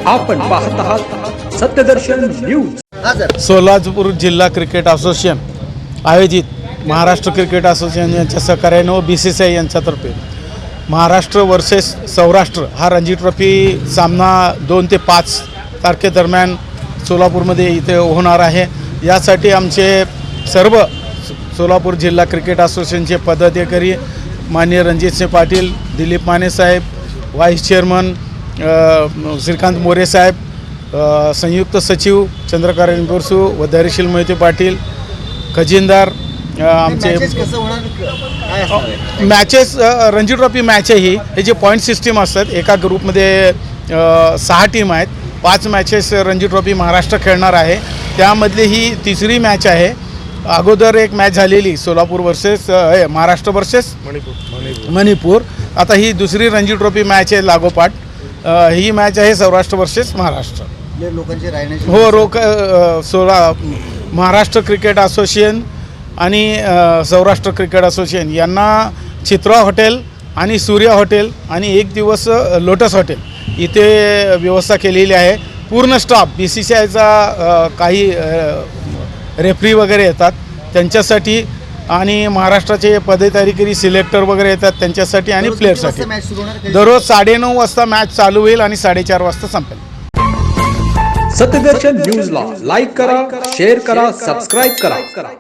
आपण पाहत आहात सत्यदर्शन न्यूज। सोलापूर जिल्हा क्रिकेट असोसिएशन आयोजित महाराष्ट्र क्रिकेट असोसिएशन यांच्या सहकार्याने व BCCI यांच्यातर्फे महाराष्ट्र वर्सेस सौराष्ट्र हा रणजी ट्रॉफी सामना 2 ते 5 तारखेदरम्यान सोलापूरमध्ये इथे होणार आहे। यासाठी आमचे सर्व सोलापूर जिल्हा क्रिकेट असोसिएशनचे पदाधिकारी माननीय रणजितसिंह पाटील, दिलीप माने साहेब, वाइस चेअरमन श्रीकांत मोरे साहेब, संयुक्त सचिव चंद्रकांत बोरसू व धैर्यशील मोहिते पाटील, खजिनदार आमचे मॅचेस रणजी ट्रॉफी मॅच आहे ही जे पॉईंट सिस्टीम असतात। एका ग्रुपमध्ये 6 टीम आहेत। 5 मॅचेस रणजी ट्रॉफी महाराष्ट्र खेळणार आहे। त्यामधली ही तिसरी मॅच आहे। अगोदर एक मॅच झालेली सोलापूर वर्सेस महाराष्ट्र वर्सेस मणिपूर। आता ही दुसरी रणजी ट्रॉफी मॅच आहे लागोपाठ। ही मॅच आहे सौराष्ट्र वर्सेस महाराष्ट्र। लोकांचे राहण्याची महाराष्ट्र क्रिकेट असोसिएशन आणि सौराष्ट्र क्रिकेट असोसिएशन यांना चित्रा हॉटेल आणि सूर्या हॉटेल आणि एक दिवस लोटस हॉटेल इथे व्यवस्था केलेली आहे। पूर्ण स्टाफ BCCIचा काही रेफरी वगैरे येतात त्यांच्यासाठी आणि महाराष्ट्राचे पदाधिकारी सिलेक्टर वगैरे येतात त्यांच्यासाठी आणि प्लेयरसाठी। दररोज 9:30 वाजता मॅच चालू होईल आणि 4:30 वाजता संपेल। सत्यदर्शन न्यूजला लाईक करा, शेअर करा, सबस्क्राईब करा।